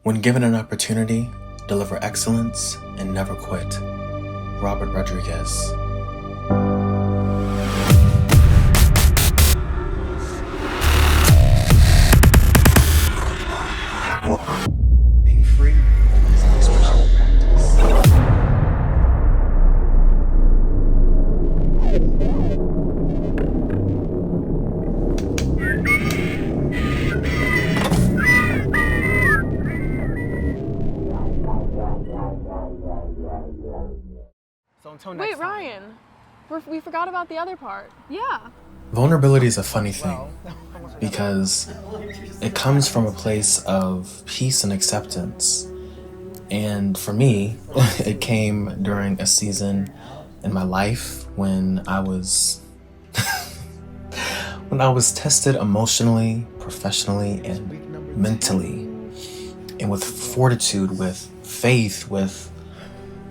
When given an opportunity, deliver excellence and never quit. Robert Rodriguez. Being free is an expression of practice. Wait, Ryan, we forgot about the other part. Yeah. Vulnerability is a funny thing because it comes from a place of peace and acceptance. And for me, it came during a season in my life when I was tested emotionally, professionally, and mentally, and with fortitude, with faith, with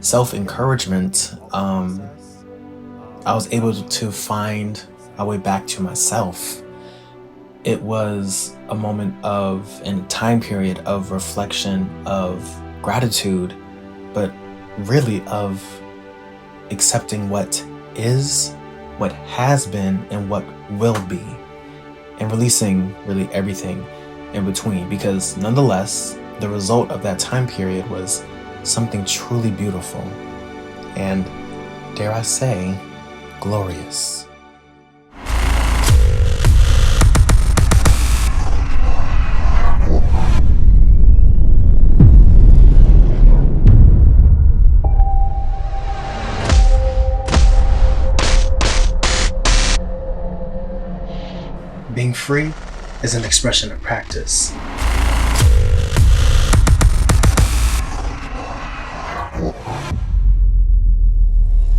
self-encouragement, I was able to find a way back to myself. It was a moment and a time period of reflection, of gratitude, but really of accepting what is, what has been, and what will be, and releasing really everything in between, because nonetheless, the result of that time period was something truly beautiful and, dare I say, glorious. Being free is an expression of practice.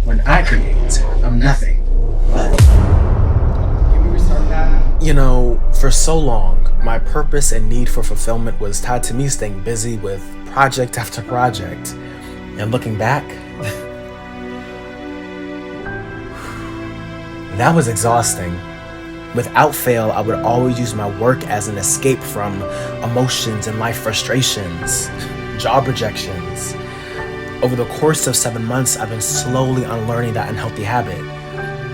When I create, I'm nothing. Can we restart that? You know, for so long, my purpose and need for fulfillment was tied to me staying busy with project after project. And looking back, that was exhausting. Without fail, I would always use my work as an escape from emotions and life frustrations, job rejections. Over the course of 7 months, I've been slowly unlearning that unhealthy habit.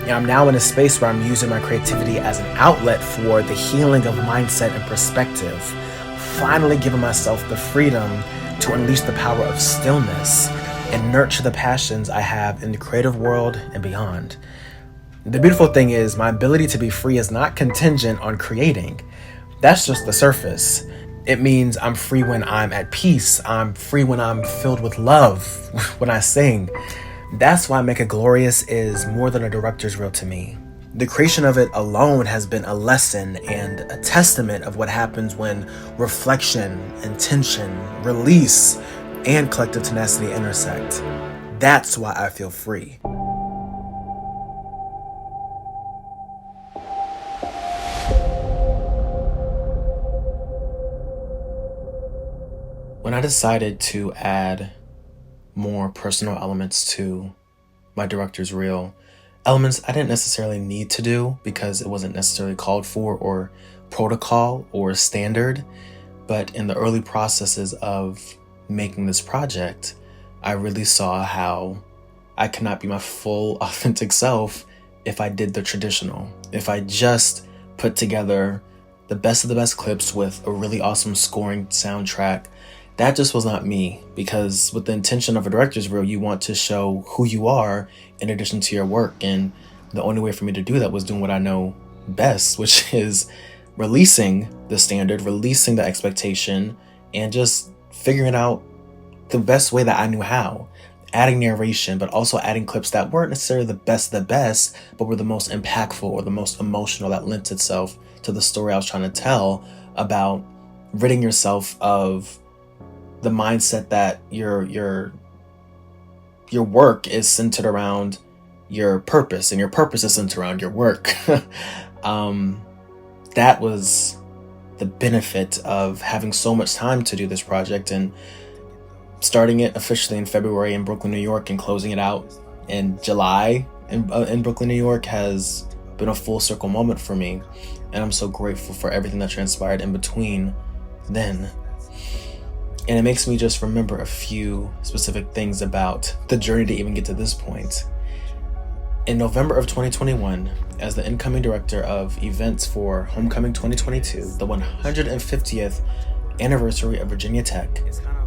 And I'm now in a space where I'm using my creativity as an outlet for the healing of mindset and perspective, finally giving myself the freedom to unleash the power of stillness and nurture the passions I have in the creative world and beyond. The beautiful thing is, my ability to be free is not contingent on creating. That's just the surface. It means I'm free when I'm at peace. I'm free when I'm filled with love, when I sing. That's why Make It Glorious is more than a director's reel to me. The creation of it alone has been a lesson and a testament of what happens when reflection, intention, release, and collective tenacity intersect. That's why I feel free. When I decided to add more personal elements to my director's reel, elements I didn't necessarily need to do because it wasn't necessarily called for or protocol or standard, but in the early processes of making this project, I really saw how I could not be my full authentic self if I did the traditional, if I just put together the best of the best clips with a really awesome scoring soundtrack. That just was not me, because with the intention of a director's reel, you want to show who you are in addition to your work. And the only way for me to do that was doing what I know best, which is releasing the standard, releasing the expectation, and just figuring out the best way that I knew how. Adding narration, but also adding clips that weren't necessarily the best of the best, but were the most impactful or the most emotional, that lent itself to the story I was trying to tell about ridding yourself of the mindset that your work is centered around your purpose, and your purpose is centered around your work. That was the benefit of having so much time to do this project, and starting it officially in February in Brooklyn, New York, and closing it out in July in Brooklyn, New York has been a full circle moment for me. And I'm so grateful for everything that transpired in between then. And it makes me just remember a few specific things about the journey to even get to this point. In November of 2021, as the incoming director of events for Homecoming 2022, the 150th anniversary of Virginia Tech,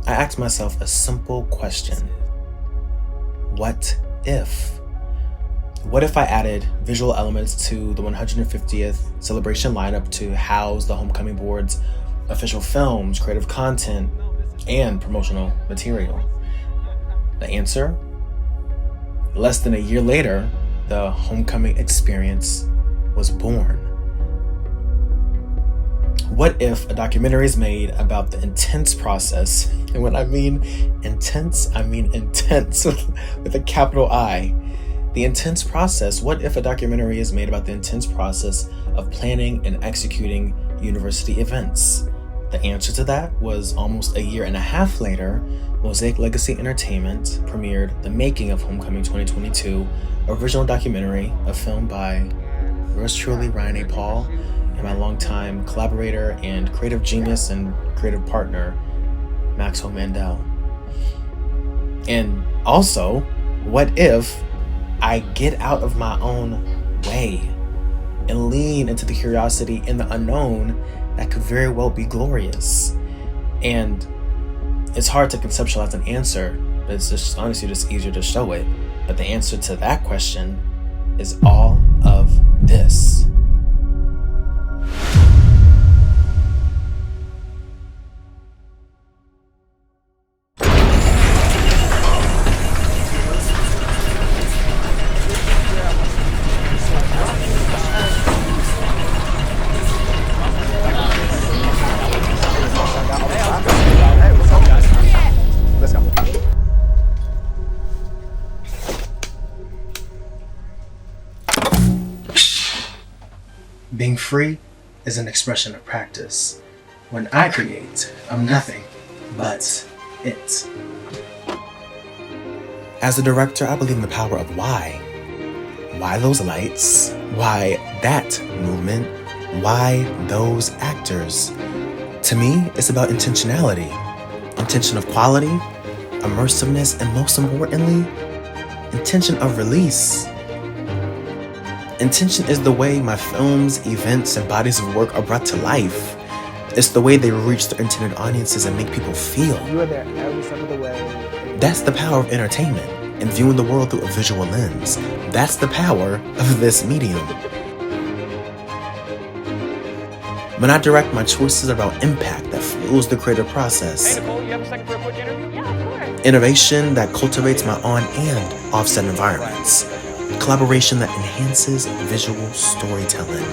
I asked myself a simple question. What if? What if I added visual elements to the 150th celebration lineup to house the Homecoming Board's official films, creative content, and promotional material? The answer? Less than a year later, the Homecoming experience was born. What if a documentary is made about the intense process, and when I mean intense, I mean intense with a capital I. The intense process. What if a documentary is made about the intense process of planning and executing university events? The answer to that was almost a year and a half later, Mosaic Legacy Entertainment premiered The Making of Homecoming 2022, original documentary, a film by yours truly, Ryan A. Paul, and my longtime collaborator and creative genius and creative partner, Maxwell Mandel. And also, what if I get out of my own way and lean into the curiosity in the unknown that could very well be glorious? And it's hard to conceptualize an answer, but it's just honestly just easier to show it. But the answer to that question is all of this. Being free is an expression of practice. When I create, I'm nothing but it. As a director, I believe in the power of why. Why those lights? Why that movement? Why those actors? To me, it's about intentionality. Intention of quality, immersiveness, and most importantly, intention of release. Intention is the way my films, events, and bodies of work are brought to life. It's the way they reach their intended audiences and make people feel. You are there every step of the way. That's the power of entertainment and viewing the world through a visual lens. That's the power of this medium. When I direct, my choices are about impact that fuels the creative process. Hey Nicole, you have a second for a quick interview? Yeah, of course. Innovation that cultivates my on and offset environments. Collaboration that enhances visual storytelling.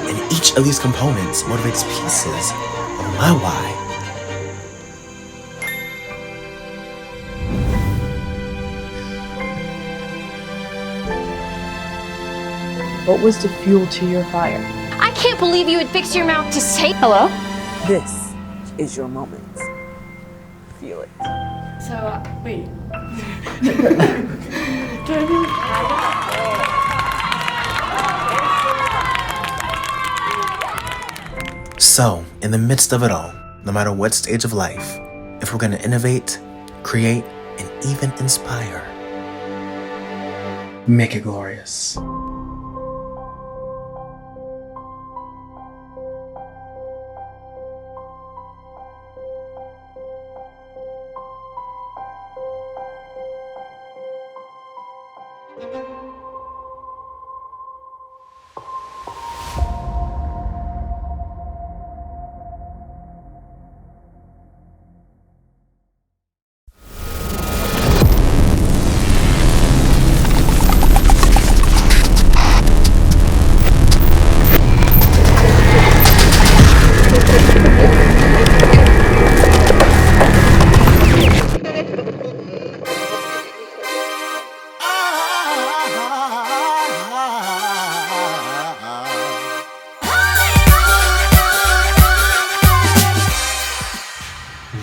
And each of these components motivates pieces of my why. What was the fuel to your fire? I can't believe you would fix your mouth to say hello. This is your moment. Feel it. So, wait. Do I really have that? So, in the midst of it all, no matter what stage of life, if we're going to innovate, create, and even inspire, make it glorious.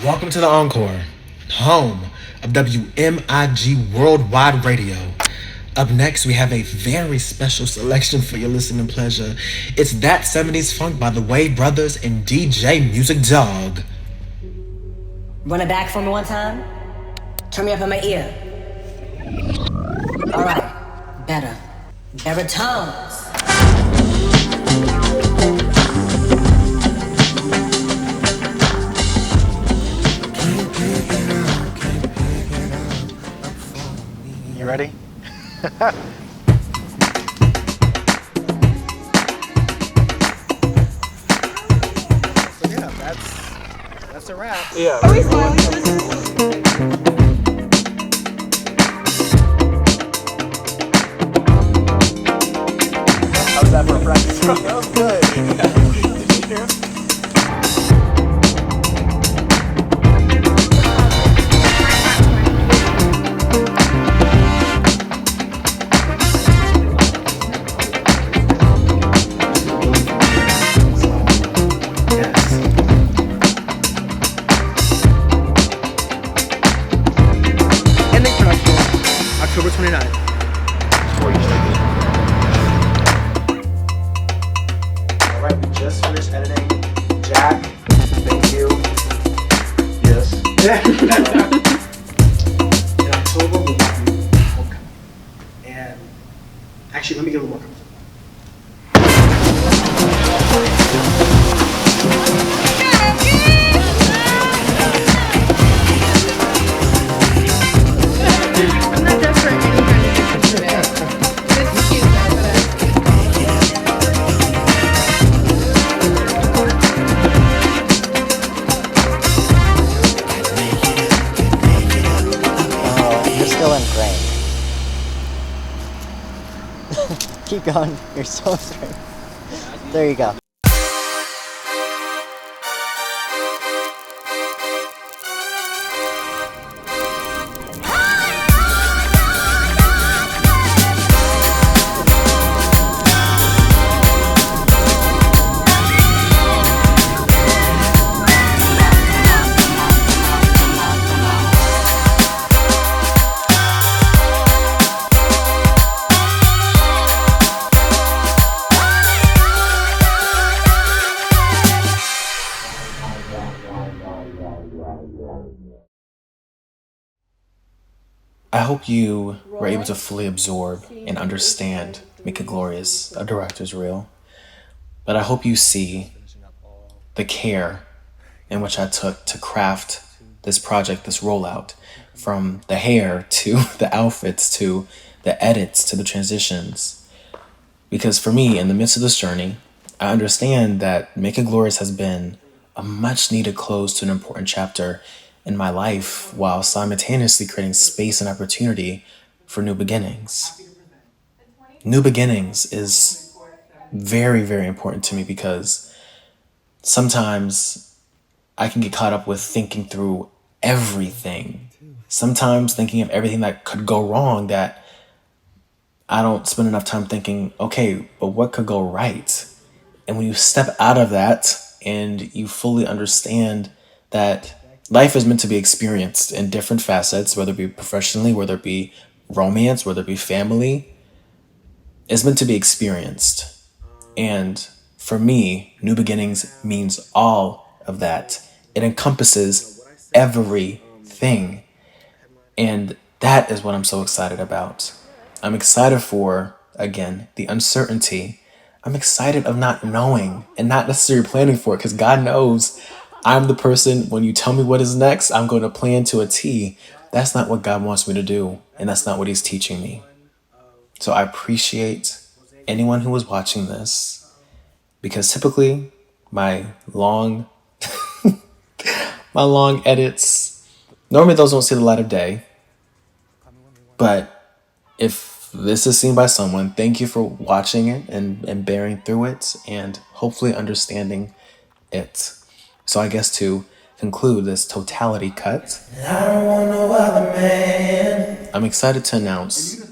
Welcome to the Encore, home of WMIG Worldwide Radio. Up next, we have a very special selection for your listening pleasure. It's That 70s Funk by the 𝖦𝖫𝖮𝖴𝖲 and DJ Music Dog. Run it back for me one time. Turn me up in my ear. All right, better. Baritones. You ready? So yeah, that's a wrap. Yeah. Are we smiling? How's that for a practice? That was good. Ending production, October 29th. Alright, we just finished editing. Jack, thank you. Yes. In October, we'll be homecoming. And actually, let me get a little more comfortable. I'm not desperate for any kind of difference today. It's cute though, but You're still in frame. Keep going. You're so straight. There you go. I hope you were able to fully absorb and understand 𝖦𝖫𝖮𝖴𝖲, a director's reel. But I hope you see the care in which I took to craft this project, this rollout, from the hair to the outfits to the edits to the transitions. Because for me, in the midst of this journey, I understand that 𝖦𝖫𝖮𝖴𝖲 has been a much needed close to an important chapter in my life, while simultaneously creating space and opportunity for new beginnings. New beginnings is very, very important to me because sometimes I can get caught up with thinking through everything. Sometimes thinking of everything that could go wrong, that I don't spend enough time thinking, okay, but what could go right? And when you step out of that and you fully understand that life is meant to be experienced in different facets, whether it be professionally, whether it be romance, whether it be family, it's meant to be experienced. And for me, new beginnings means all of that. It encompasses everything. And that is what I'm so excited about. I'm excited for, again, the uncertainty. I'm excited of not knowing and not necessarily planning for it, because God knows I'm the person, when you tell me what is next, I'm going to plan to a T. That's not what God wants me to do, and that's not what He's teaching me. So I appreciate anyone who is watching this, because typically my long edits, normally those don't see the light of day. But if this is seen by someone, thank you for watching it and bearing through it and hopefully understanding it. So I guess to conclude this totality cut, I'm excited to announce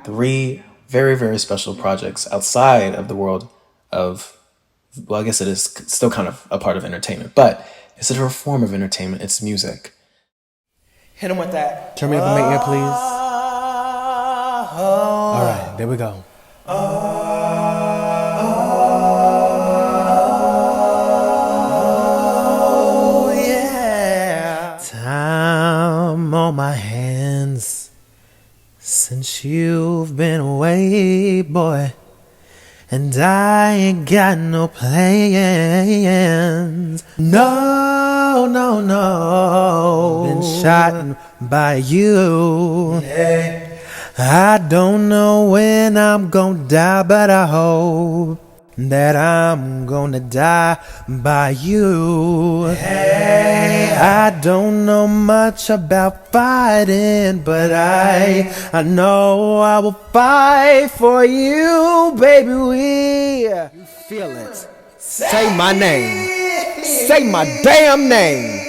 3 very, very special projects outside of the world of, well, I guess it is still kind of a part of entertainment, but it's a form of entertainment. It's music. Hit him with that. Turn me up in my ear, please. All right, there we go. since you've been away, boy. And I ain't got no plans. No, no, no. Been shot by you. Yeah. I don't know when I'm gonna die, but I hope that I'm gonna die by you. Hey. I don't know much about fighting, but I know I will fight for you, baby. You feel it. Say my name. Say my damn name.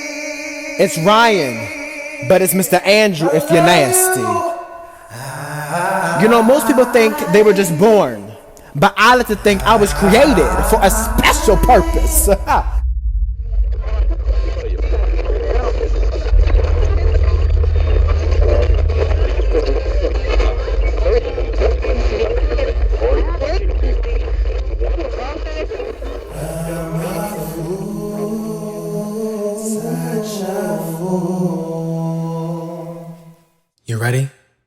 It's Ryan, but it's Mr. Andrew if you're nasty. You know, most people think they were just born, but I like to think I was created for a special purpose. You ready?